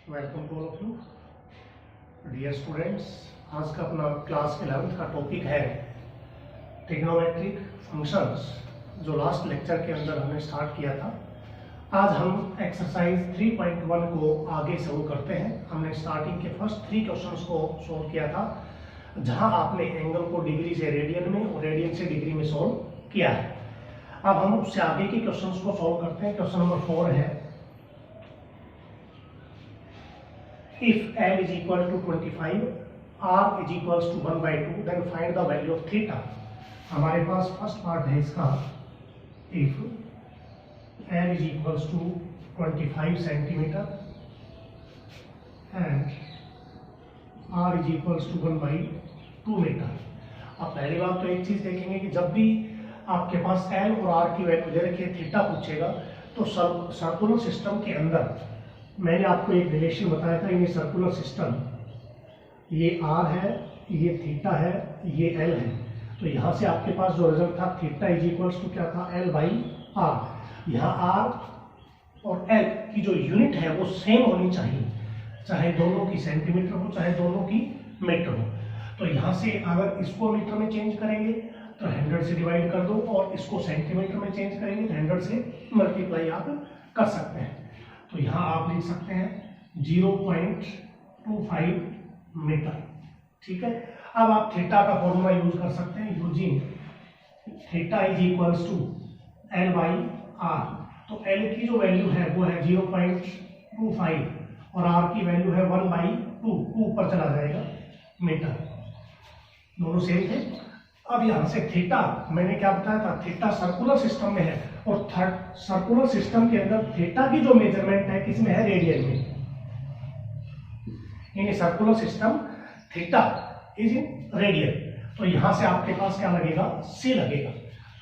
Welcome to all of you dear students. आज का अपना क्लास 11th का टॉपिक है ट्रिग्नोमेट्रिक फंक्शंस, जो लास्ट लेक्चर के अंदर हमने स्टार्ट किया था। आज हम एक्सरसाइज 3.1 को आगे सॉल्व करते हैं। हमने स्टार्टिंग के फर्स्ट 3 क्वेश्चंस को सॉल्व किया था, जहां आपने एंगल को डिग्री से रेडियन में और रेडियन से डिग्री में सॉल्व किया है। अब हम उससे आगे के क्वेश्चंस को सॉल्व करते हैं। क्वेश्चन नंबर 4 है, if L is equal to 25, R is equals to 1/2, then find the value of theta। हमारे पास फर्स्ट पार्ट है इसका, if L is equals to 25 centimetre and R is equals to 1/2 metre. अब पहली बात तो एक चीज देखेंगे कि जब भी आपके पास L और R की वैल्यू दे रखी है, थीटा पूछेगा, तो सर्कुलर सिस्टम के अंदर मैंने आपको एक रिलेशन बताया था। ये सर्कुलर सिस्टम, ये R है, ये थीटा है, ये L है। तो यहाँ से आपके पास जो रिजल्ट था, थीटा इज इक्वल्स टू क्या था, L/R। यहाँ R और L की जो यूनिट है वो सेम होनी चाहिए, चाहे दोनों की सेंटीमीटर हो चाहे दोनों की मीटर हो। तो यहाँ से अगर इसको मीटर में चेंज करेंगे तो 100 से डिवाइड कर दो, और इसको सेंटीमीटर में चेंज करेंगे तो 100 से मल्टीप्लाई आप कर सकते हैं। तो यहाँ आप लिख सकते हैं 0.25 मीटर। ठीक है। अब आप थीटा का फॉर्मूला यूज कर सकते हैं, using theta is equals to L/R। तो L की जो वैल्यू है वो है 0.25 और R की वैल्यू है 1/2, ऊपर चला जाएगा मीटर, दोनों सेम थे। अब यहाँ से थीटा मैंने क्या बताया था, थीटा सर्कुलर सिस्टम में है, और सर्कुलर सिस्टम के अंदर थीटा की जो मेजरमेंट है किसमें है, रेडियन में। In circular system theta is in radian. तो यहां से आपके पास क्या लगेगा, C लगेगा।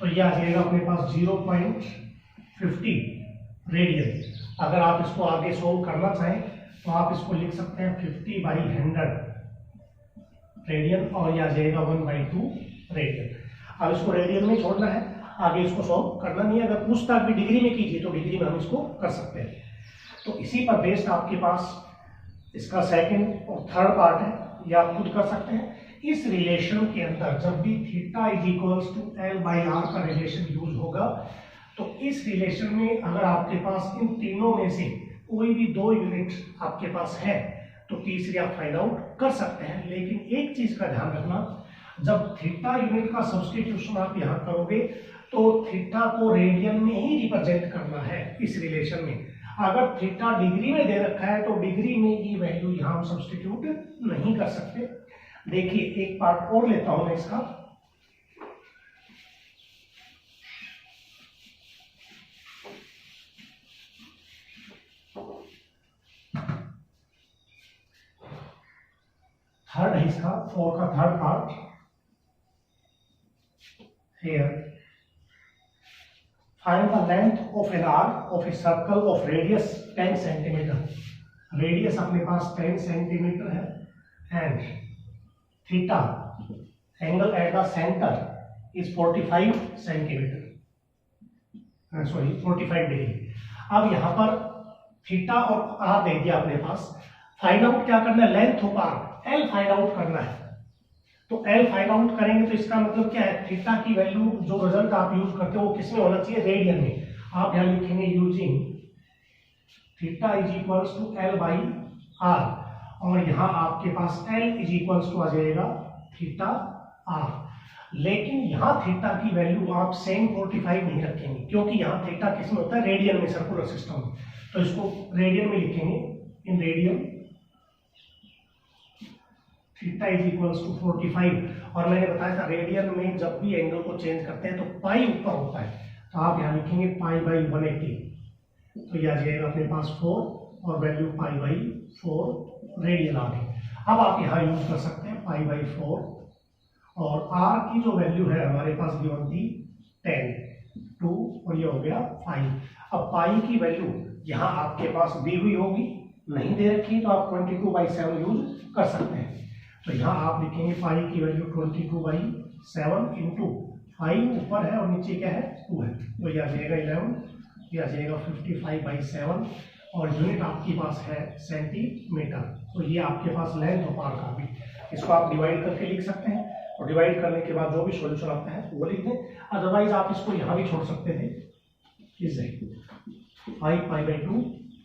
तो यह आ जाएगा अपने पास 0.50 रेडियन। अगर आप इसको आगे सोल्व करना चाहें तो आप इसको लिख सकते हैं 50/100 रेडियन, और यह आ जाएगा 1/2 रेडियन। अब इसको रेडियन में छोड़ना है, आगे इसको सॉल्व करना नहीं है। अगर पूछताछ भी डिग्री में कीजिए तो डिग्री में हम इसको कर सकते हैं। तो इसी पर बेस्ड आपके पास इसका सेकंड और थर्ड पार्ट है, या आप खुद कर सकते हैं। इस रिलेशन के अंदर जब भी theta is equals to L/R का रिलेशन यूज होगा, तो इस रिलेशन में अगर आपके पास इन तीनों में से कोई भी 2 यूनिट आपके पास है तो तीसरी आप फाइंड आउट कर सकते हैं। लेकिन एक चीज का ध्यान रखना, जब थीटा यूनिट का सब्स्टिट्यूशन आप यहां करोगे तो थीटा को रेडियन में ही रिप्रेजेंट करना है इस रिलेशन में। अगर थीटा डिग्री में दे रखा है तो डिग्री में ये वैल्यू यहां हम सब्स्टिट्यूट नहीं कर सकते। देखिए एक पार्ट और लेता हूं मैं इसका। थर्ड है इसका, 4 का third part. Here, find the length of an arc of a circle of radius 10 centimeter। Radius अपने पास 10 सेंटीमीटर है, and theta angle at the centre is 45 centimetre, sorry 45 degree. अब यहां पर थीटा और आर दे दिया अपने पास। फाइंड आउट क्या करना है, length of arc L find out करना है। तो L फाइंड आउट करेंगे तो इसका मतलब क्या है, थीटा की वैल्यू जो रिजल्ट आप यूज करते हो वो किसमें होना चाहिए, रेडियन में। आप यहां लिखेंगे using theta is equals to L/R, और यहां आपके पास L इज इक्वल्स टू आ जाएगा थीटा R। लेकिन यहां थीटा की वैल्यू आप सेम 45 नहीं रखेंगे, क्योंकि यहां थीटा किसमें होता है, रेडियन में, सर्कुलर सिस्टम में। तो इसको रेडियन में लिखेंगे, in radian theta is equals to 45। और मैंने बताया था रेडियन में जब भी एंगल को चेंज करते हैं तो पाई ऊपर होता है, तो आप यहाँ लिखेंगे π/180। तो यह आ जाएगा अपने पास 4 और वैल्यू π/4 रेडियन आ गई। अब आप यहाँ यूज कर सकते हैं π/4, और R की जो वैल्यू है हमारे पास गिवन थी 10, 2 और ये हो गया 5। अब पाई की वैल्यू यहाँ आपके पास दी हुई होगी, नहीं दे रखी तो आप 22/7 यूज कर सकते हैं। तो यहाँ आप लिखेंगे पाई की वैल्यू 22/7 इंटू 5 ऊपर है और नीचे क्या है, 2 है। तो यह आ जाएगा 11, यह आ जाएगा 55/7, और यूनिट आपके पास है सेंटीमीटर। तो ये आपके पास लेंथ ऑफ आर्क आ गई। इसको आप डिवाइड करके लिख सकते हैं और डिवाइड करने के बाद जो भी सॉल्यूशन आता है वो लिख दें। अदरवाइज आप इसको यहाँ भी छोड़ सकते थे, इसे 5π/2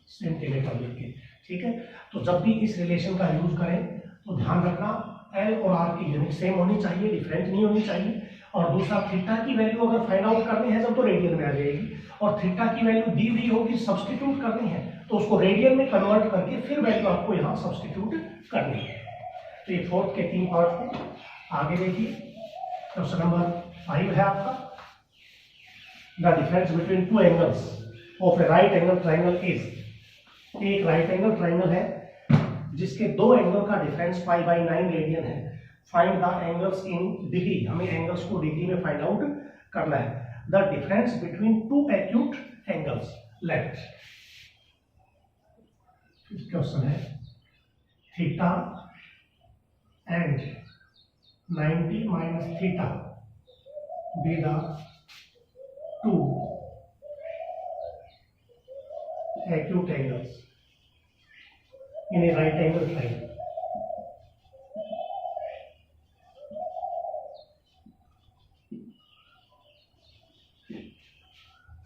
सेंटीमीटर लिख के, ठीक है। तो जब भी इस रिलेशन का यूज करें तो ध्यान रखना एल और आर की यूनिट सेम होनी चाहिए, डिफरेंट नहीं होनी चाहिए। और दूसरा, थीटा की वैल्यू अगर फाइंड आउट करनी है जब तो रेडियन में आ जाएगी, और थीटा की वैल्यू दी हुई होगी सब्स्टिट्यूट करनी है तो उसको रेडियन में कन्वर्ट करके फिर वैल्यू आपको यहाँ सब्स्टिट्यूट करनी है। तो ये फोर्थ के 3 पार्ट थे। आगे देखिए, क्वेश्चन नंबर 5 है आपका, the difference between two angles of a right angle triangle is. एक राइट एंगल ट्राइंगल है जिसके दो एंगल का डिफरेंस π/9 रेडियन है। Find the angles in degree, हमें एंगल्स को डिग्री में फाइंड आउट करना है। The difference between two acute angles let. Question है theta and 90 minus theta be the two acute angles in a right angle triangle.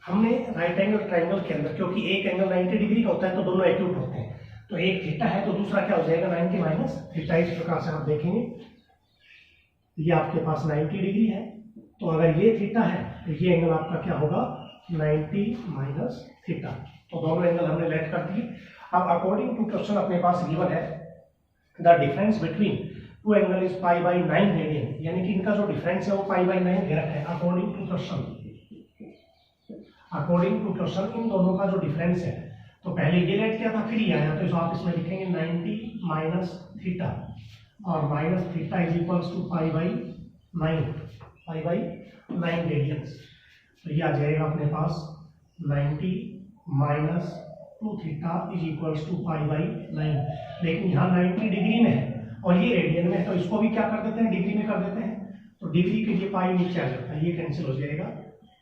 हमने right angle triangle के अंदर, क्योंकि एक एंगल 90 डिग्री का होता है तो दोनों एक्यूट होते हैं, तो एक थीटा है तो दूसरा क्या हो जाएगा 90 माइनस थीटा। इस प्रकार से आप देखेंगे, ये आपके पास 90 डिग्री है, तो अगर ये थीटा है तो ये एंगल आपका क्या होगा 90 माइनस थीटा। तो दोनों एंगल हमने लेट कर दिए। अब अकॉर्डिंग टू क्वेश्चन अपने पास गिवन है the difference between two angle is π/9 radian, यानी कि इनका जो डिफरेंस है वो π/9 दे रखा है according to question. According to question इन दोनों का जो डिफरेंस है, तो पहले ये लेट किया था फिर ये आया, तो आप इसमें लिखेंगे 90 माइनस थीटा और minus theta is equals to π/9 radians. तो ये आ जाएगा अपने पास 90 minus 2 theta is equals to π/9। लेकिन यहाँ 90 डिग्री में है और ये रेडियन में है, तो इसको भी क्या कर देते हैं डिग्री में कर देते हैं। तो डिग्री के लिए पाई नीचे आ जाता है, ये कैंसिल हो जाएगा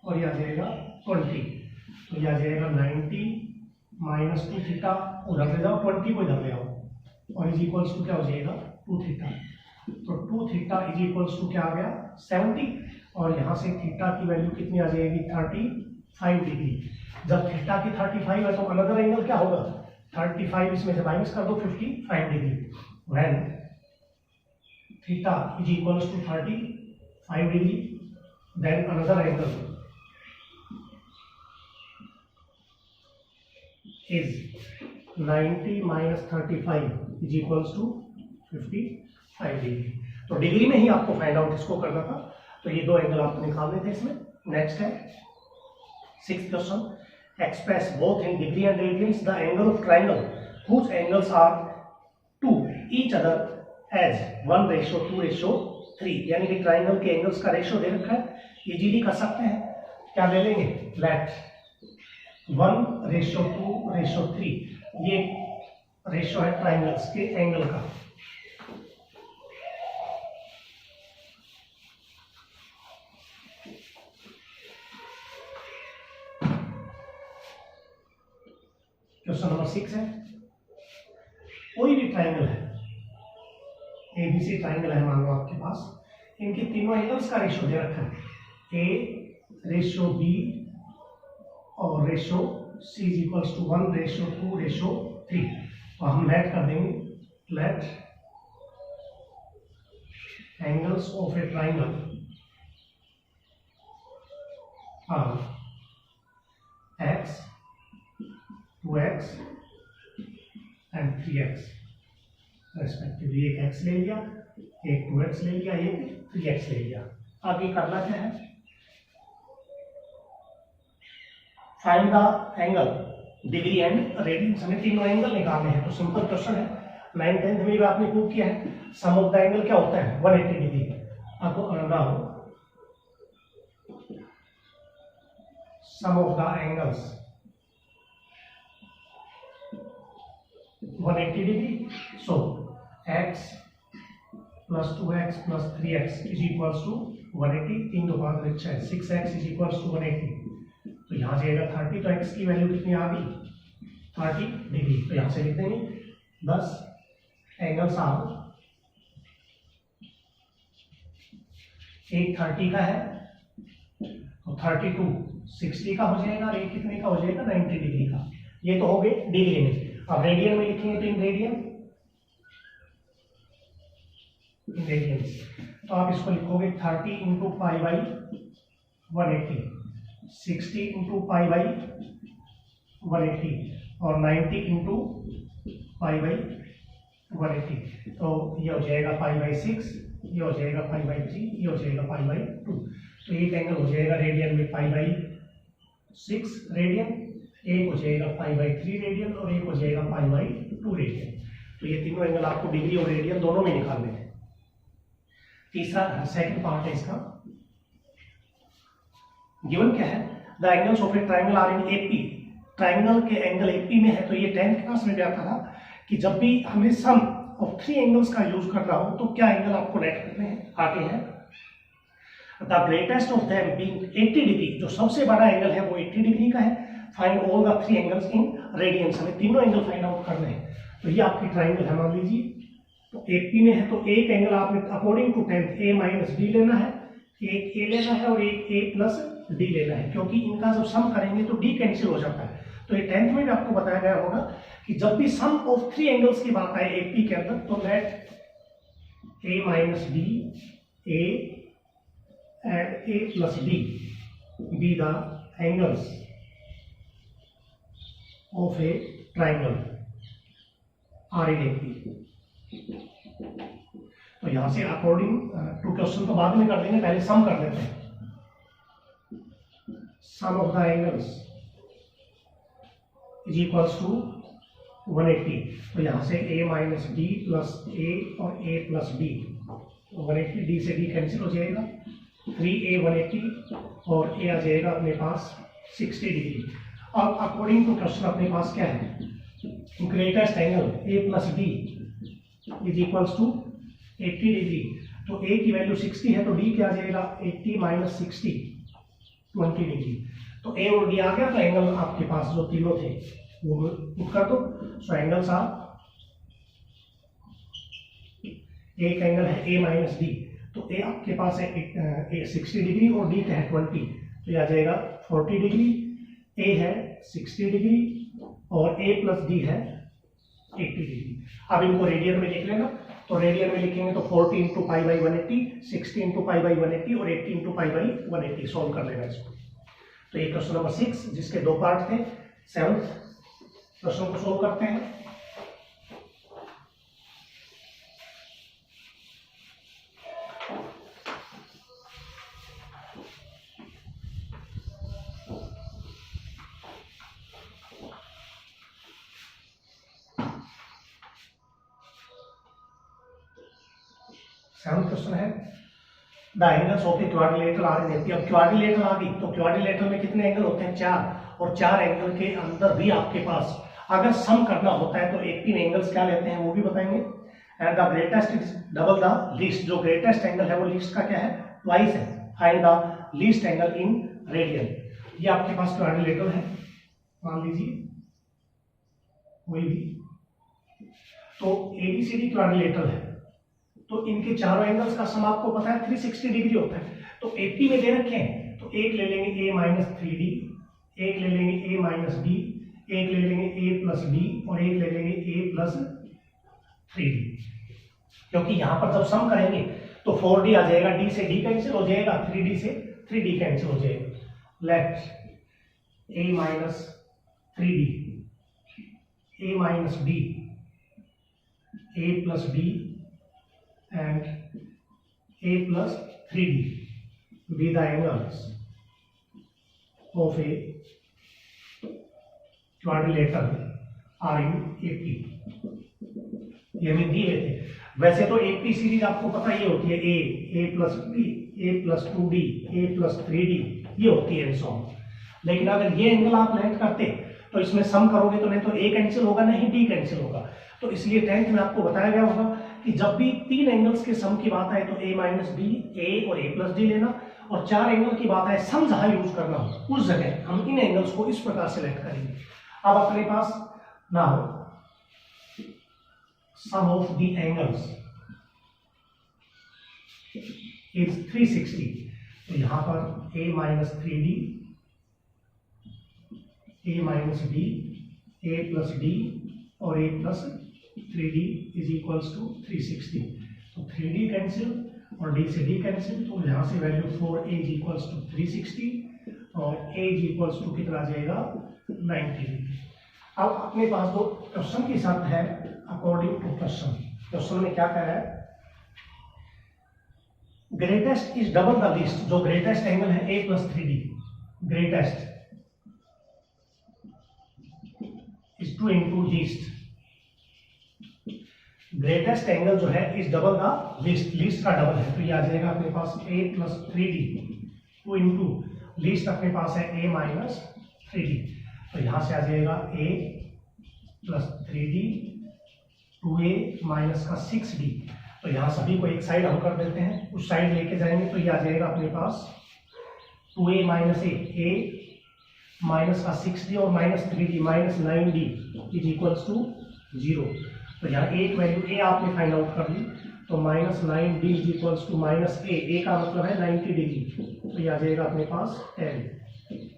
और ये आ जाएगा 20। तो ये आ जाएगा 90 माइनस 2 थीटा, उधर ले जाओ 20 को इधर ले आओ, और इज इक्वल्स टू क्या हो जाएगा 2 थीटा। तो 2 थीटा इज इक्वल्स टू क्या आ गया 70, और यहाँ से थीटा की वैल्यू कितनी आ जाएगी 35 डिग्री। जब थीटा की 35 है तो अनदर एंगल क्या होगा 35, इसमें से माइनस कर दो 55 degree. When theta is equals to 35 degree then another angle is 90 minus 35 is equals to 55 degree. तो डिग्री में ही आपको फाइंड आउट इसको करना था, तो ये दो एंगल आपको निकालने थे इसमें। नेक्स्ट है 6th question, express both in degree and radians the angle of triangle whose angles are to each other as 1:2:3। यानी कि ट्राइंगल के एंगल्स का रेशियो दे रखा है, इजीली कर सकते हैं। क्या ले लेंगे, लेट 1:2:3 ये रेशियो है ट्राइंगल्स के एंगल का। क्वेश्चन नंबर 6 है, कोई भी ट्राइंगल है, एबीसी ट्राइंगल है मान लो आपके पास, इनके तीनों एंगल्स का रेशियो दे रखा है A/B और ratio C is equals to 1:2:3। तो हम लेट कर देंगे, let angles of a triangle are X 2x and 3x respectively. एक x ले लिया, एक 2x ले लिया, एक 3x ले लिया। आगे करना क्या है, find the angle degree and radians. हमें तीनों एंगल निकालने हैं, तो सिंपल क्वेश्चन है, 9th 10th में भी आपने प्रूव किया है। सम ऑफ द एंगल क्या होता है 180 डिग्री। अब now sum of the angles 180 degree, so x plus 2x plus 3x is equals to 180। 3 2 5 6 6x is equals to 180। तो यहाँ जाएगा 30, तो x की वैल्यू कितनी आ गई 30 डिग्री। तो यहां से लिख देंगे 10 एंगल्स आर, एक 30 का है तो 32 60 का हो जाएगा, और एक कितने का हो जाएगा 90 डिग्री का। ये तो हो गए डिग्री में। अब रेडियन में लिखेंगे तो इन रेडियन, तो आप इसको लिखोगे 30 into pi by 180, 60 into pi by 180 और 90 इंटू पाई बाई 180। तो ये हो जाएगा पाई बाई 6, ये हो जाएगा पाई बाई 3, ये हो जाएगा पाई बाई 2। तो एक एंगल हो जाएगा रेडियन में पाई बाई 6 रेडियन, एक हो जाएगा पाई बाई 3 रेडियन और एक हो जाएगा पाई बाई 2 रेडियन। तो ये तीनों एंगल आपको डिग्री और रेडियन दोनों में निकालने हैं। तीसरा सेकंड पार्ट है इसका, गिवन क्या है, the angles of a triangle are in AP. Triangle के एंगल एपी में है। तो ये 10th क्लास में भी आता था कि जब भी हमें सम ऑफ 3 एंगल्स का यूज करना हो तो क्या एंगल आपको नेट करने हैं। आगे है the greatest of them being 80 degree, जो सबसे बड़ा एंगल है वो 80 डिग्री का है। Find all the 3 angles in radiance, हमें तीनों एंगल फाइंड आउट करने हैं। तो ये आपकी ट्राइंगल है, मान लीजिए तो एपी में है। तो एक एंगल आपने according to 10th a minus d लेना है, एक ए लेना है और एक ए प्लस डी लेना है, क्योंकि इनका जब सम करेंगे तो डी कैंसिल हो जाता है। तो ये 10th में भी आपको बताया गया होगा कि जब भी सम ऑफ 3 एंगल्स की बात आए एपी के अंदर, तो let a minus d a and a plus d be the angles of a triangle are in AP. तो यहां से अकॉर्डिंग टू क्वेश्चन तो बाद में कर देंगे, पहले सम कर लेते हैं। Sum of the angles is equals to 180। तो यहां से a minus D plus A और a प्लस डी, 180 डी से डी कैंसिल हो जाएगा, 3a 180 और a आ जाएगा अपने पास 60 डिग्री। अब अकॉर्डिंग टू क्वेश्चन अपने पास क्या है, greatest angle a plus D is equals to 80 degree. तो a की वैल्यू 60 है तो d क्या आ जाएगा 80 माइनस 60 20 डिग्री। तो a और d आ गया। तो एंगल आपके पास जो तीनों थे वो पुट कर दो। सो एंगल्स आर, एक एंगल है a माइनस डी, तो a आपके पास है 60 डिग्री और d का है 20, तो ये आ जाएगा 40 डिग्री। a है 60 डिग्री और a प्लस d है 80 डिग्री। अब इनको रेडियन में लिख लेना। तो रेडियन में लिखेंगे तो 40 into pi by 180, 60 into pi by 180 और 80 इंटू पाई बाई 180 सोल्व कर लेना इसको। तो ये क्वेश्चन नंबर 6 जिसके 2 पार्ट थे। 7th क्वेश्चन को सोल्व करते हैं। सेवंथ क्वेश्चन है the angles of a quadrilateral are in AP. अब क्वाड्रिलेटरल आ गई तो क्वाड्रिलेटरल में कितने एंगल होते हैं 4, और 4 एंगल के अंदर भी आपके पास अगर सम करना होता है तो एपी में एंगल्स क्या लेते हैं वो भी बताएंगे। And the greatest is double the least, जो ग्रेटेस्ट एंगल है वो लीस्ट का क्या है ट्वाइस है। Find the least angle in radian. ये आपके पास क्वाड्रिलेटरल है, मान लीजिए कोई भी, तो एबीसीडी क्वाड्रिलेटरल है। तो इनके चारों एंगल्स का सम आपको पता है 360 डिग्री होता है। तो एपी में दे रखे हैं तो एक ले लेंगे a माइनस 3d, एक ले लेंगे a माइनस d, एक ले लेंगे a प्लस d और एक ले लेंगे a प्लस 3d। क्योंकि यहां पर जब सम करेंगे तो 4d आ जाएगा, d से d कैंसिल हो जाएगा, 3d से 3d कैंसिल हो जाएगा। Let a minus 3d, a minus d, a plus d and a plus 3d be the angles of a quadrilateral are in AP। ये हमें दिए थे। वैसे तो AP सीरीज आपको पता ये होती है a plus b, a plus 2d, a plus 3d, ये होती है सॉम। लेकिन अगर ये एंगल आप लेट करते तो इसमें सम करोगे तो नहीं तो a कैंसिल होगा नहीं d कैंसिल होगा। तो इसलिए 10th में आपको बताया गया होगा कि जब भी 3 एंगल्स के सम की बात आए तो a माइनस डी, a और a प्लस डी लेना, और 4 एंगल की बात आए सम जहां यूज करना हो उस जगह हम इन एंगल्स को इस प्रकार से लेट करेंगे। अब अपने पास now sum of the angles is 360, तो यहां पर a minus 3d, a minus d, a plus d और a plus 3d is equals to 360। तो 3d कैंसिल और d से d कैंसिल, तो यहां से value 4a is equals to 360 और a इज इक्वल्स टू कितना आ जाएगा 90 डिग्री। अब अपने पास दो क्वेश्चन के साथ है अकॉर्डिंग टू क्वेश्चन में क्या कह रहा है, greatest is double the least, जो ग्रेटेस्ट एंगल है a plus 3d, greatest is 2 into least, greatest angle जो है is double the least, least का डबल है, तो ये आ जाएगा अपने पास a plus 3d 2 into least अपने पास है a माइनस 3d, तो यहां से आ जाएगा a plus 3d 2a minus का 6d, तो यहाँ सभी को एक साइड हम कर देते हैं, उस साइड लेके जाएंगे तो ये आ जाएगा अपने पास 2a माइनस a माइनस का 6d और minus 3d minus 9d is equals to 0। तो यहाँ एक वैल्यू a आपने फाइंड आउट कर ली, तो minus 9d is equals to minus a का मतलब है 90 डिग्री, तो ये आ जाएगा अपने पास 10,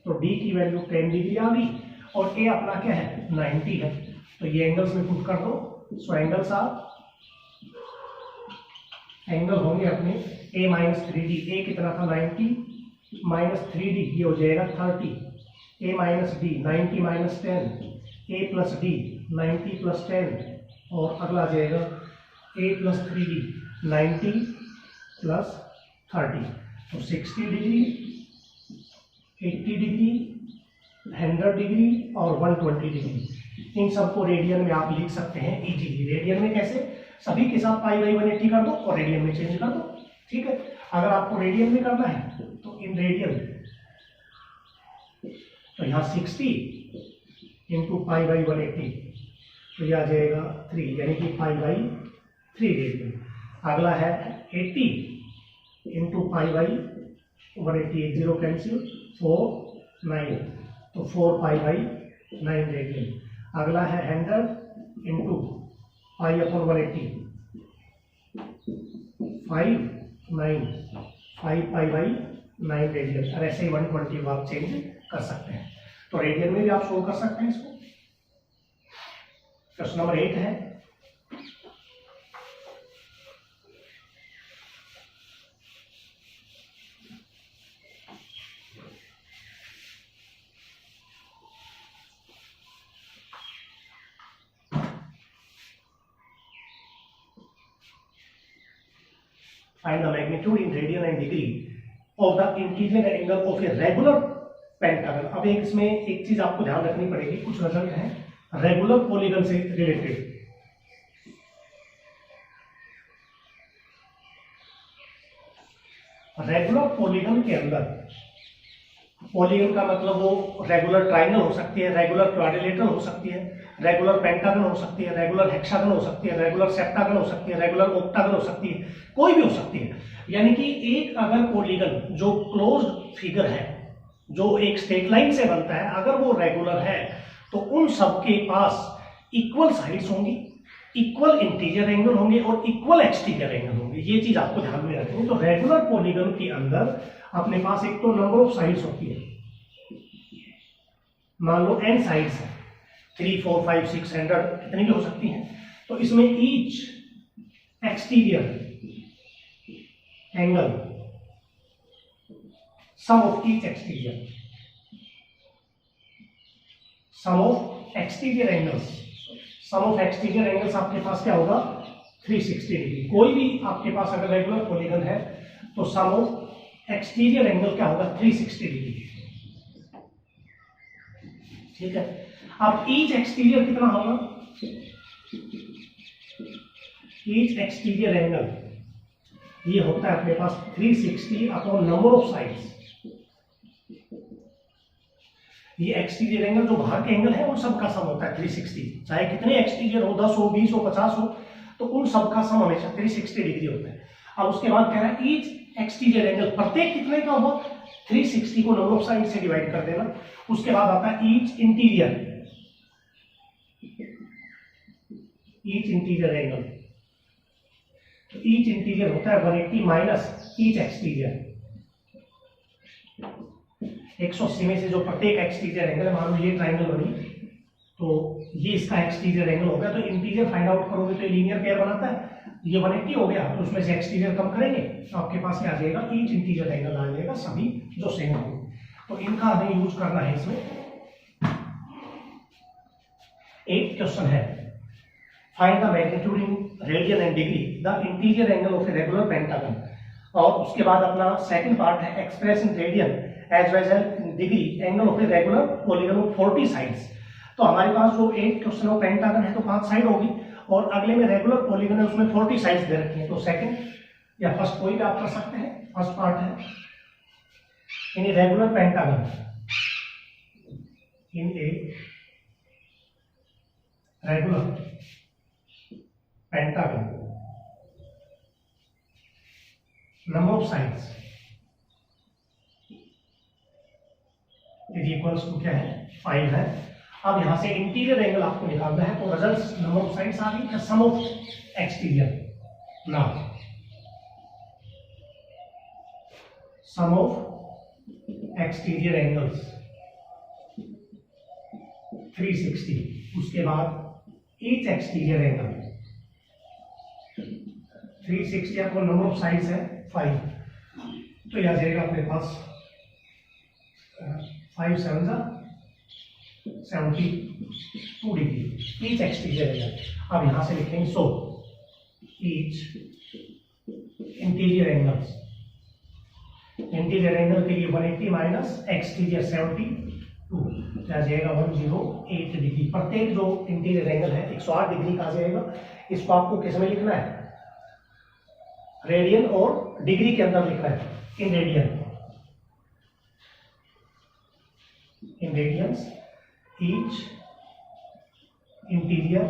तो d की वैल्यू 10 डिग्री आ गई और a अपना क्या है 90 है, तो ये एंगल्स में पुट कर दो। सो एंगल्स आर, एंगल होंगे अपने a माइनस 3d, a कितना था 90 माइनस 3d ये हो जाएगा 30, a minus d 90 minus 10, a plus d 90 plus 10 और अगला आ जाएगा a प्लस 3d 90 प्लस 30, तो 60 डिग्री 80 डिग्री 100 डिग्री और 120 डिग्री, इन सबको रेडियन में आप लिख सकते हैं इजीली। रेडियन में कैसे, सभी के साथ पाई बाई 180 कर दो और रेडियन में चेंज कर दो, ठीक है। अगर आपको रेडियन में करना है तो इन रेडियन, तो यहाँ 60 इंटू पाई बाई 180, तो यह आ जाएगा 3, यानी कि पाई बाई 3 रेडियन। अगला है 80 इंटू पाई बाई 180, 1 0 कैंसिल 4 9, तो 4 पाई बाई 9 रेडियन। अगला है 100 into pi upon 180, 5 pi by 9 radian, और ऐसे ही 120 आप चेंज कर सकते हैं, तो रेडियन में भी आप शो कर सकते हैं इसको। क्वेश्चन नंबर 8 है, find the magnitude in radian and degree of the interior angle of a regular pentagon। अब एक इसमें एक चीज आपको ध्यान रखनी पड़ेगी, कुछ रिजल्ट हैं रेगुलर पॉलीगन से रिलेटेड। रेगुलर पॉलीगन के अंदर, पॉलीगन का मतलब वो रेगुलर ट्राइंगल हो सकती है, रेगुलर क्वाड्रिलेटरल हो सकती है, रेगुलर पेंटागन हो सकती है, रेगुलर हेक्सागन हो सकती है, रेगुलर सेप्टागन हो सकती है, रेगुलर ऑक्टागन हो सकती है, कोई भी हो सकती है। यानी कि एक अगर पॉलीगन जो क्लोज्ड फिगर है, जो एक स्ट्रेट लाइन से बनता है, अगर वो रेगुलर है तो उन सबके पास इक्वल साइड्स होंगी, इक्वल इंटीरियर एंगल होंगे और इक्वल एक्सटीरियर एंगल होंगे। ये चीज आपको ध्यान में रखनी है। तो रेगुलर पॉलीगन के अंदर अपने पास एक तो नंबर ऑफ साइड्स होती है, मान लो n साइड्स है, 3 4 5 6 100 कितनी भी हो सकती हैं। तो इसमें each exterior angle, sum of each exterior, sum of exterior angles, sum of exterior angles आपके पास क्या होगा 360 डिग्री। कोई भी आपके पास अगर रेगुलर पॉलीगन है तो सम ऑफ एक्सटीरियर एंगल क्या होगा 360 डिग्री, ठीक है। अब ईच एक्सटीरियर कितना होगा, ईच एक्सटीरियर एंगल ये होता है अपने पास 360 अपॉन नंबर ऑफ साइड्स। ये एक्सटीरियर एंगल जो बाहर के एंगल है उन सब का सम होता है 360, चाहे कितने एक्सटीरियर हो, 10 हो 20 हो 50 हो, तो उन सब का सम हमेशा 360 डिग्री होता है। अब उसके बाद कह रहा है ईच एक्सटीरियर एंगल, प्रत्येक कितने का होगा 360 को नंबर ऑफ साइड से डिवाइड कर देना। उसके बाद आता है each interior, each interior angle, तो ईच इंटीरियर होता है 180 माइनस ईच एक्सटीरियर। 180 में से जो प्रत्येक एक्सटीरियर एंगल है, मान लो ये ट्राइंगल बनी, तो ये इसका एक्सटीरियर एंगल हो गया, तो इंटीरियर फाइंड आउट करोगे तो ये लीनियर पेयर बनाता है, ये 180 हो गया, तो उसमें से एक्सटीरियर कम करेंगे तो आपके पास क्या आ जाएगा, ईच इंटीरियर एंगल आ जाएगा, सभी जो सेम होंगे। तो इनका हमें यूज करना है इसमें। 8th क्वेश्चन है, find the magnitude in radian and degree the interior angle of a regular pentagon. और उसके बाद अपना सेकंड पार्ट है, express in radian as well as degree angle of a regular polygon of 40 sides. तो हमारे पास जो 8th question है pentagon है तो 5 साइड होगी, और अगले में रेगुलर पॉलीगन है उसमें 40 साइड्स दे रखी है। तो सेकंड या फर्स्ट कोई भी आप कर सकते हैं। फर्स्ट पार्ट है, in a regular pentagon, in a regular pentagon number of sides is equals to क्या है, 5 है। अब यहां से इंटीरियर एंगल आपको निकालना है, तो रिजल्ट नंबर ऑफ साइड्स आ गई, sum of exterior. Now sum of exterior angles 360, उसके बाद ईच एक्सटीरियर एंगल 360 आपको नंबर ऑफ साइड्स है 5, तो यह आ जाएगा अपने पास 5 7 72 डिग्री ईच एक्सटीरियर एंगल। अब यहां से लिखेंगे so each interior angles, interior angle के लिए 180 माइनस एक्सटीरियर 72, आ जाएगा 108 डिग्री। प्रत्येक जो इंटीरियर एंगल है 108 डिग्री का आ जाएगा। इसको आपको किस में लिखना है, रेडियन और डिग्री के अंदर लिखना है, in radian, in radiance each interior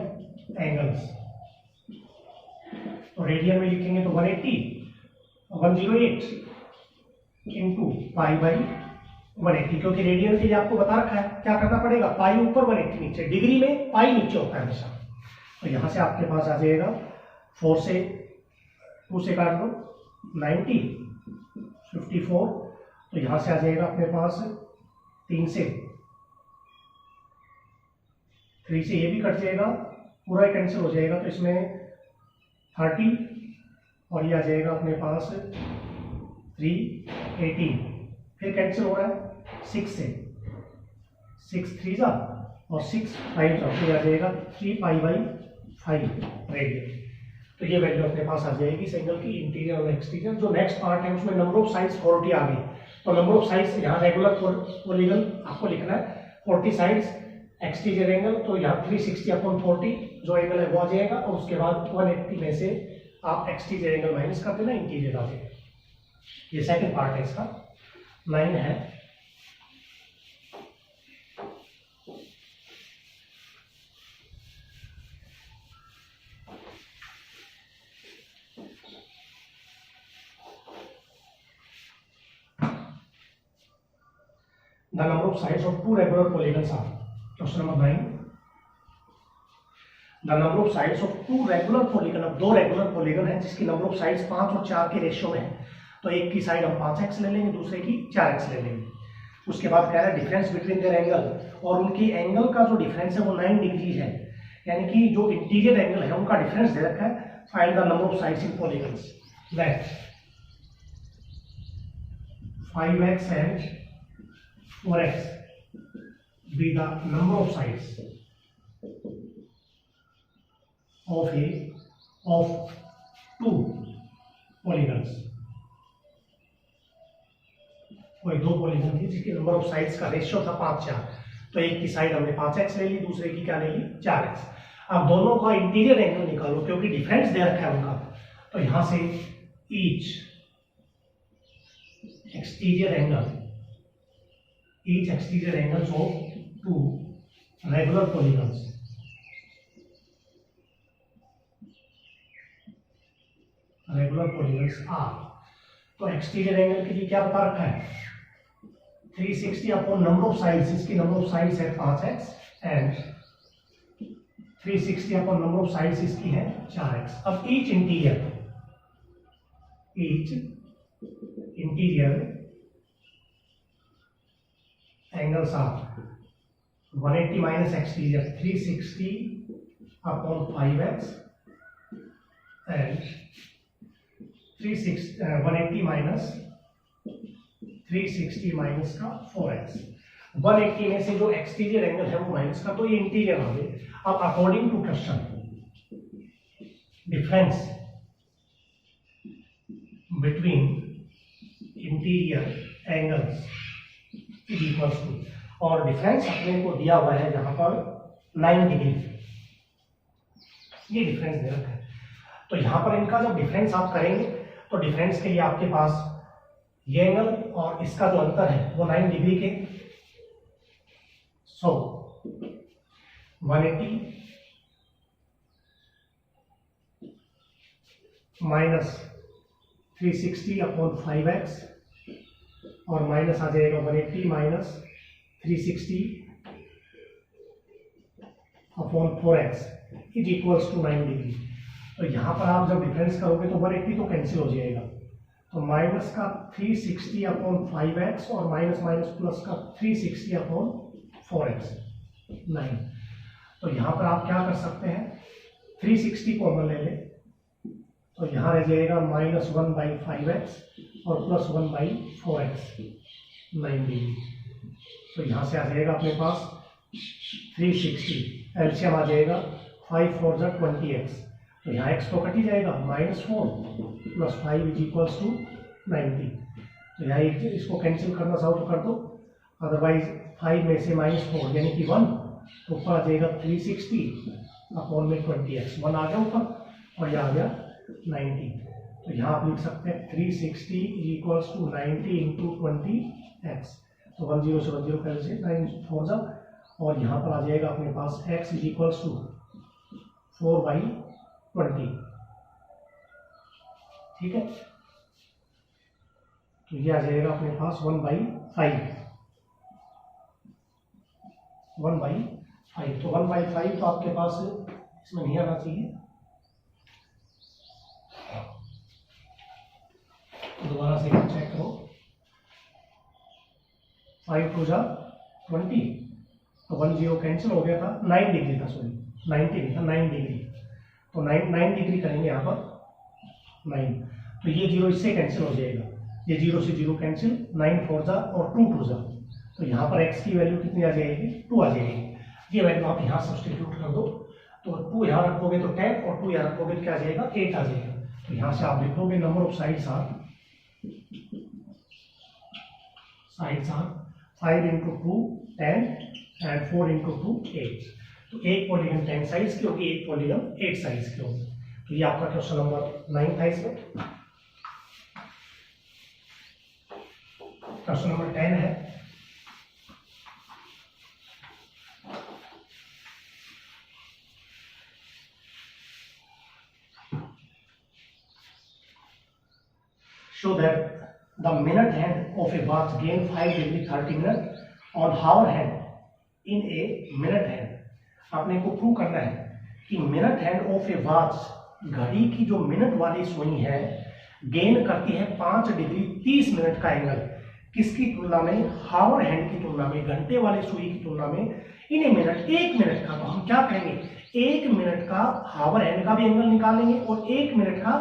angles. तो रेडियन में लिखेंगे तो 180 108 इंटू पाई बाई 180, क्योंकि रेडियन के लिए आपको बता रखा है क्या करना पड़ेगा, पाई ऊपर 180 नीचे, डिग्री में पाई नीचे होता है हमेशा। तो यहां से आपके पास आ जाएगा 4 से 2 से काट दो 90 54, तो यहां से आ जाएगा अपने पास 3 से 3 से ये भी कट जाएगा, पूरा कैंसिल हो जाएगा, तो इसमें 30 और ये आ जाएगा अपने पास 3 18, फिर कैंसिल हो रहा है 6 से 6 3 जा और 6 5 जा, तो आ जाएगा 3 पाई बाई 5 रेडियन। तो ये वैल्यू अपने पास आ जाएगी इस एंगल की, इंटीरियर और एक्सटीरियर। जो नेक्स्ट पार्ट है उसमें नंबर ऑफ साइड्स 40 आ गई, तो नंबर ऑफ साइड्स यहाँ रेगुलर पॉलीगन आपको लिखना है 40 साइड्स, एक्सटीरियर एंगल तो यहाँ 360 अपॉन 40 जो एंगल है वो आ जाएगा, और उसके बाद 180 में से आप एक्सटीरियर एंगल माइनस कर देना, इंटीरियर आ जाएगा। ये सेकंड पार्ट है इसका। 9 है, the number of sides of 2 regular polygons are, question number 9, the number of sides of 2 regular polygon, अब 2 रेगुलर पॉलीगन है जिसकी नंबर ऑफ साइड्स 5 और 4 के रेशियो में है, तो एक की साइड हम 5x ले लेंगे, दूसरे की 4x ले लेंगे। उसके बाद कह रहा है डिफरेंस बिटवीन देयर एंगल, और उनकी एंगल का जो डिफरेंस है वो 9 डिग्री है, यानी कि जो इंटीरियर एंगल है उनका डिफरेंस दे रखा है। Find the number of sides in polygons, that 5x and 4x be the number of sides of 2 polygons। कोई 2 पॉलीगन थी जिसकी नंबर ऑफ साइड्स का रेशियो था 5 4, तो एक की साइड हमने 5x ले ली, दूसरे की क्या ले ली 4x। अब दोनों का इंटीरियर एंगल निकालो क्योंकि डिफरेंस दे रखा है उनका, तो यहां से each exterior angle, each exterior angles of 2 regular polygons are, तो एक्सटीरियर एंगल के लिए क्या बता रखा है 360 अपॉन नंबर ऑफ साइड्स, इसकी नंबर ऑफ साइड्स है 5x and 360 upon number of sides इसकी है 4x। अब each interior angles are 180 minus exterior 360 upon 5x and 180 minus 360 minus का 4x। 180 में से जो एक्सटीरियर एंगल है वो माइनस का, तो ये इंटीरियर आ गए। अब according to question difference between interior angles is equals to, और डिफरेंस अपने को दिया हुआ है जहां पर 9 डिग्री, ये डिफरेंस दे रखा है। तो यहां पर इनका जब डिफरेंस आप करेंगे तो डिफरेंस के लिए आपके पास ये एंगल और इसका जो अंतर है वो 9 डिग्री के, सो 180 माइनस 360 अपॉन 5x और माइनस आ जाएगा 180 minus 360 upon 4x is equals to 9 degree. तो यहां पर आप जब डिफरेंस करोगे तो 180 तो कैंसिल हो जाएगा, तो माइनस का 360 अपॉन 5x और माइनस माइनस प्लस का 360 अपॉन 4x 9। तो यहां पर आप क्या कर सकते हैं, 360 कॉमन ले लें, तो यहां रह जाएगा माइनस 1/5x और प्लस 1/4x 9 डिग्री। तो यहां से आ जाएगा अपने पास 360, एलसीएम आ जाएगा 5 4 जा 20x, तो यहाँ x तो कट ही जाएगा, -4 प्लस 5 इज इक्वल्स टू 90। तो यहाँ इसको कैंसिल करना चाहो तो कर दो, अदरवाइज 5 में से -4 यानी कि 1, तो ऊपर आ जाएगा 360 अपॉन में 20x, 1 आ गया ऊपर और यह आ गया 90। तो यहाँ आप लिख सकते हैं 360 is equals to 90 into 20x, तो 10 से 10 कैंसिल 9 4 जा, और यहाँ पर आ जाएगा अपने पास x इज इक्वल्स टू 4/20। ठीक है, तो ये आ जाएगा अपने पास 1/5, 1/5। तो 1/5 तो आपके पास इसमें नहीं आना चाहिए, तो दोबारा से चेक करो, 5 2 जा 20, तो 1 0 कैंसिल हो गया था, 9 डिग्री था, सॉरी 90 नहीं था, 9 डिग्री, तो 9 डिग्री करेंगे यहाँ पर 9, तो ये 0 इससे कैंसिल हो जाएगा, ये 0 से 0 कैंसिल, 9 4 जा और 2 2 जा, तो यहाँ पर x की वैल्यू कितनी आ जाएगी, 2 आ जाएगी। ये वैल्यू आप यहाँ सब्स्टिट्यूट कर दो, तो 2 यहाँ रखोगे तो 10 और 2 यहाँ रखोगे तो क्या आ जाएगा, 8 आ जाएगा। तो यहाँ से आप लिखोगे number of sides are 5 into 2 10 and 4 into 2 8। तो एक पॉलीगन 10 साइड्स की होगी, एक पॉलीगन 8 साइड्स की होगी। तो ये आपका क्वेश्चन नंबर 9 था। इसमें क्वेश्चन नंबर 10 है, show that the minute hand of a watch gain 5 degree 30 minute on hour hand in a minute hand। आपने को प्रूव करना है कि minute hand of A watch, घड़ी की जो मिनट वाली सुई है, गेन करती है 5 डिग्री 30 मिनट का एंगल, किसकी तुलना में, हावर हैंड की तुलना में, घंटे वाली सुई की तुलना में, इन ए मिनट, 1 मिनट का। तो हम क्या करेंगे, 1 मिनट का हावर हैंड का भी एंगल निकालेंगे और 1 मिनट का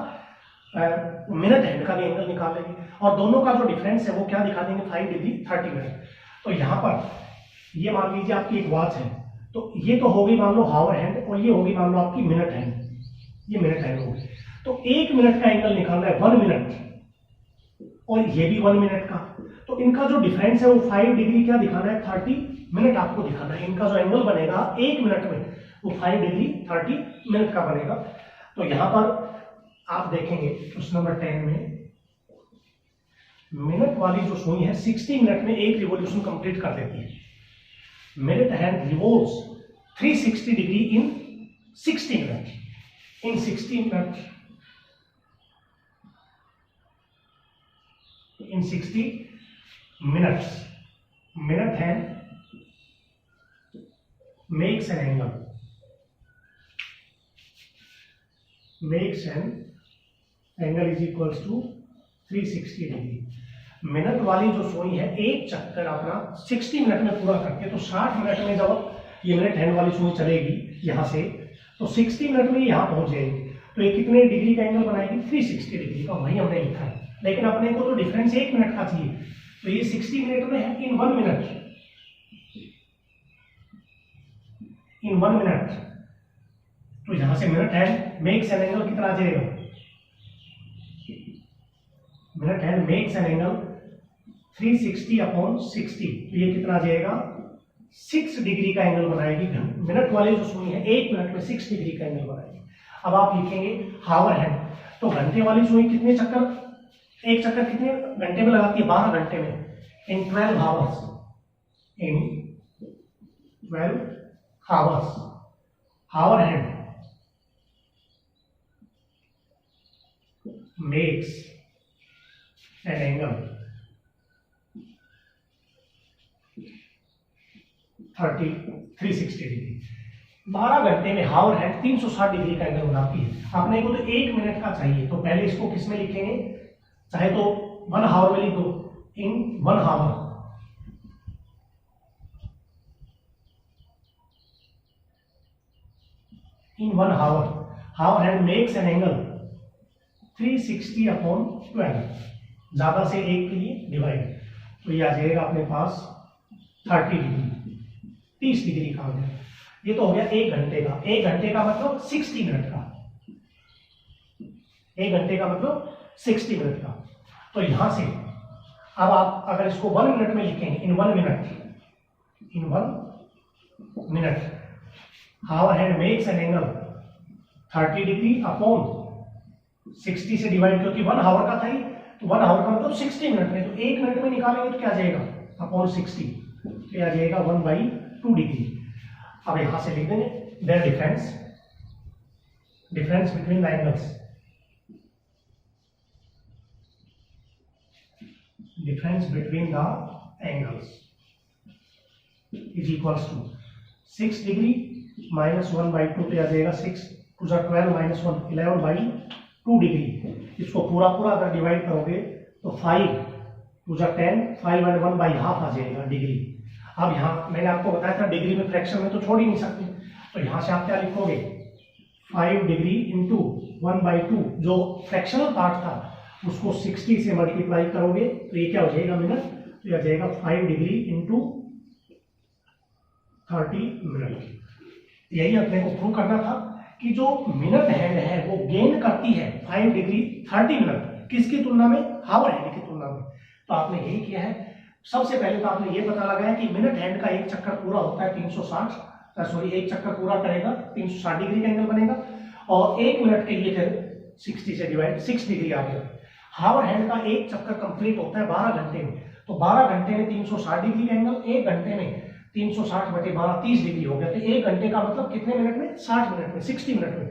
मिनट हैंड का भी एंगल निकाल लेंगे, और दोनों का जो डिफरेंस है वो क्या दिखा देंगे, 5 डिग्री 30 मिनट। तो यहाँ पर ये मान लीजिए आपकी एक वॉच है, तो ये तो होगी मान लो हावर हैंड और ये होगी मान लो आपकी मिनट हैंड, ये मिनट हैंड होगी। तो 1 मिनट का एंगल निकालना है 1 मिनट, और ये भी 1 मिनट का, तो इनका जो डिफरेंस है वो 5 डिग्री क्या दिखाना है, 30 मिनट आपको दिखाना है। इनका जो एंगल बनेगा 1 मिनट में वो 5 डिग्री 30 मिनट का बनेगा। तो यहाँ पर आप देखेंगे क्वेश्चन नंबर 10 में मिनट वाली जो सुई है 60 मिनट में एक रिवॉल्यूशन कंप्लीट कर देती है। Minute hand revolves 360 degree in 60 minute, in 60 minute, in 60 minutes minute hand makes an angle makes an angle is equals to 360 degree. Minute वाली जो सुई है एक चक्कर अपना 60 मिनट में पूरा करके, तो 60 मिनट में जब ये मिनट हैंड वाली सुई चलेगी यहाँ से, तो 60 मिनट में यहाँ पहुंच जाएगी। तो ये कितने डिग्री का एंगल बनाएगी? 360 डिग्री का। वही हमने लिखा है, लेकिन अपने को तो डिफरेंस 1 मिनट का चाहिए, तो ये 60 मिनट में है इन 1 मिनट, इन 1 मिनट। तो यहां से minute hand makes an angle कितना आ जाएगा? Minute hand makes an angle 360 upon 60, तो ये कितना आ जाएगा? 6 डिग्री का एंगल बनाएगी। मिनट वाली जो सुई है 1 मिनट में 6 डिग्री का एंगल बनाएगी। अब आप लिखेंगे हावर हैंड, तो घंटे वाली सुई कितने चक्कर, एक चक्कर कितने घंटे में लगाती है? 12 घंटे में, in 12 hours, in 12 hours. Hour hand makes an angle 360 degree. 12 घंटे में हावर हैंड 360 डिग्री का एंगल बनाती है। अपने को तो 1 मिनट का चाहिए, तो पहले इसको किस में लिखेंगे? चाहे तो 1 हावर में लिख दो, in 1 hour. In 1 hour, hour hand makes an angle 360 upon 12, ज्यादा से 1 के लिए डिवाइड, तो ये आ जाएगा अपने पास 30 डिग्री, 30 डिग्री का हो गया। ये तो हो गया 1 घंटे का। 1 घंटे का मतलब 60 मिनट का, 1 घंटे का मतलब 60 मिनट का। तो यहां से अब आप अगर इसको 1 मिनट में लिखेंगे, in 1 minute, in 1 minute hour hand makes an angle 30 degree upon 60 से डिवाइड, क्योंकि 1 हावर का था ही, तो 1 हावर का मतलब 60 मिनट में, तो 1 मिनट में निकालेंगे तो क्या आ जाएगा? अपॉन 60, तो आ जाएगा 1/2 डिग्री। अब यहां से लिख देंगे their difference, difference between the angles, difference between the angles is equals to 6 degree minus 1/2, तो आ जाएगा 6 टू 12 माइनस 1 11/2 डिग्री। इसको पूरा पूरा अगर डिवाइड करोगे तो 5 टू 10, 5 and 1/2 आ जाएगा डिग्री। अब यहाँ मैंने आपको बताया था डिग्री में फ्रैक्शन में तो छोड़ ही नहीं सकते, तो यहाँ से आप क्या लिखोगे? 5 डिग्री इंटू 1/2, जो फ्रैक्शनल पार्ट था उसको 60 से मल्टीप्लाई करोगे तो ये क्या हो जाएगा? मिनट। तो ये आ जाएगा 5 डिग्री इंटू 30 मिनट। यही अपने को प्रूव करना था कि जो मिनट हैंड है वो गेन करती है 5 डिग्री 30 मिनट, किसकी तुलना में? हावर हैंड की तुलना में। तो आपने यही किया है। सबसे पहले तो आपने ये पता लगाया कि मिनट हैंड का एक चक्कर पूरा होता है 360, सॉरी एक चक्कर पूरा करेगा 360 डिग्री का एंगल बनेगा, और 1 मिनट के लिए फिर 60 से डिवाइड 6 डिग्री आ गया। हावर हैंड का एक चक्कर कंप्लीट होता है 12 घंटे में, तो 12 घंटे में 360 डिग्री का एंगल, 1 घंटे में 360/12 30 डिग्री हो गया। तो 1 घंटे का मतलब कितने मिनट में? 60 मिनट में, 60 मिनट में।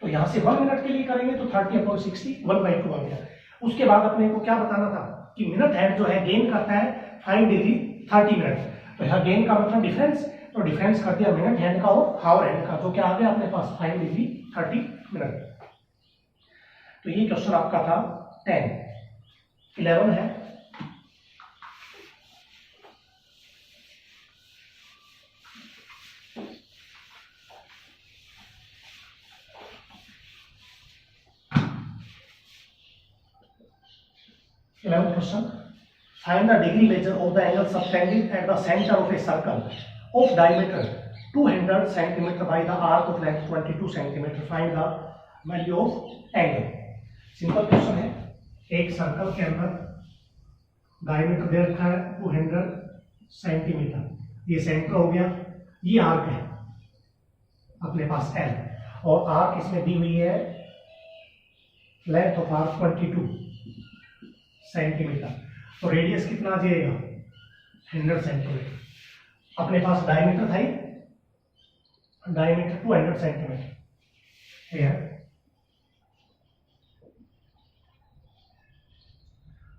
तो यहाँ से 1 मिनट के लिए करेंगे तो 30/60 1/2 आ गया। उसके बाद अपने को क्या बताना था कि मिनट हैंड जो है गेन करता है 5 डिग्री 30 मिनट। तो यहाँ गेन का मतलब डिफरेंस, तो डिफरेंस कर दिया मिनट हैंड का और हावर हैंड का, तो क्या आ गया अपने पास? 5 डिग्री 30 मिनट। तो ये क्वेश्चन आपका था 10। 11 है question, find the degree measure of the angle subtended at the center of a circle of diameter 200 cm by the arc of length 22 cm. Find the value of angle. Simple question है। एक circle के अंदर diameter दे रखा है 200 centimetre, ये centre हो गया, ये आर्क है अपने पास L, और आर्क इसमें दी हुई है लेंथ ऑफ आर्क 22 सेंटीमीटर, तो रेडियस कितना आ जाएगा? 100 सेंटीमीटर। अपने पास डायमीटर था ही, डायमीटर 200 सेंटीमीटर है,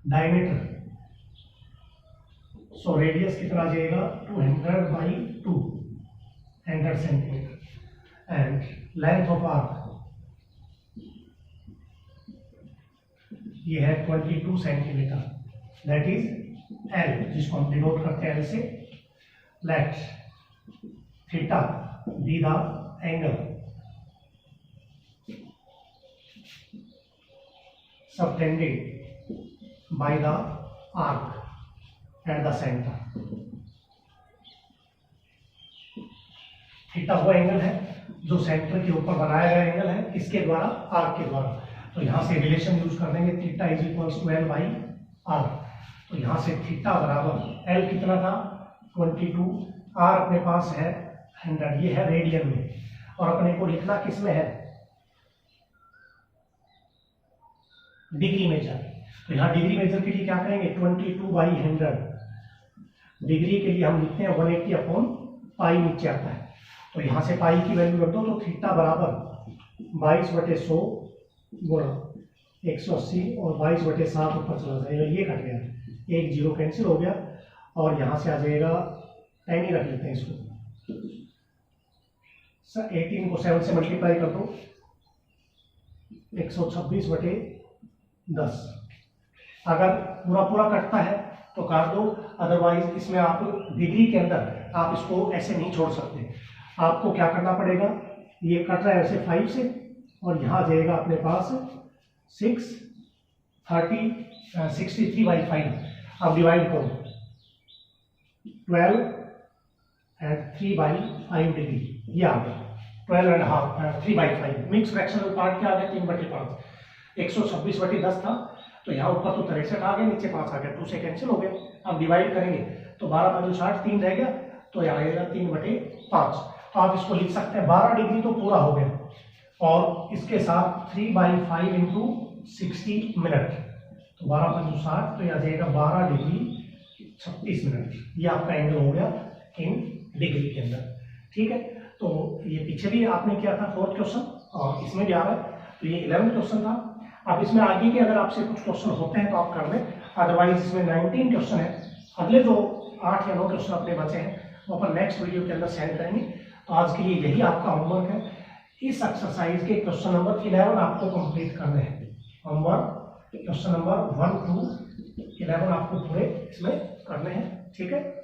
डायमीटर, सो रेडियस कितना आ जाएगा? 200/2 100 centimetre, and length of arc ये है 22 सेंटीमीटर, दैट इज एल, जिसको हम डिनोट करते हैं एल से। Let theta be the angle subtended by the arc at the centre. Theta वो एंगल है जो सेंटर के ऊपर बनाया गया एंगल है, किसके द्वारा, आर्क के द्वारा। तो यहां से रिलेशन यूज कर देंगे, theta is equals to L by R. तो यहां से थीटा बराबर एल कितना था 22, आर अपने पास है 100, ये है रेडियन में, और अपने को लिखना किस में है, डिग्री मेजर। तो यहाँ डिग्री मेजर के लिए क्या करेंगे 22/100, डिग्री के लिए हम लिखते हैं 180 अपॉन पाई, नीचे आता है। तो यहाँ से पाई की वैल्यू रख दो, तो थीटा बराबर 22/100 गुणा 180 और 22/7 ऊपर चला जाएगा, ये कट गया, एक जीरो कैंसिल हो गया, और यहाँ से आ जाएगा 10 ही रख लेते हैं इसको। 18 को 7 से मल्टीप्लाई कर दो, 126/10। अगर पूरा पूरा कटता है तो काट दो, अदरवाइज इसमें आप डिग्री के अंदर आप इसको ऐसे नहीं छोड़ सकते। आपको क्या करना पड़ेगा, ये कट रहा है ऐसे 5 से, और यहाँ जाएगा अपने पास 63/5। अब डिवाइड करो 12 एंड 3/5 डिग्री, ये आ गया 12.5 3/5। मिक्स फ्रैक्शनल पार्ट क्या आ गया 3/5, 126/10 था, तो यहाँ ऊपर तो 63 आ गया, नीचे 5 आ गया, 2 से कैंसिल हो गया। अब डिवाइड करेंगे तो 12×5 3 रह गया, तो यहाँ आएगा 3/5। तो आप इसको लिख सकते हैं 12 डिग्री तो पूरा हो गया, और इसके साथ 3/5 इंटू 60 मिनट, तो 12×5, तो यहाँ जाएगा 12 डिग्री 36 मिनट। ये आपका एंगल हो गया इन डिग्री के अंदर, ठीक है। तो ये पीछे भी आपने किया था 4th क्वेश्चन, और इसमें भी आ रहा है, तो ये 11th क्वेश्चन था। अब इसमें आगे के अगर आपसे कुछ क्वेश्चन होते हैं तो आप कर लें, अदरवाइज इसमें 19 क्वेश्चन है। अगले जो 8 या 9 क्वेश्चन अपने बचे हैं वो अपन नेक्स्ट वीडियो के अंदर सेंड करेंगे। तो आज के लिए यही आपका होमवर्क है, इस एक्सरसाइज के क्वेश्चन नंबर 11 आपको कंप्लीट करने हैं। होमवर्क क्वेश्चन नंबर 1 to 11 आपको पूरे इसमें करने हैं, ठीक है।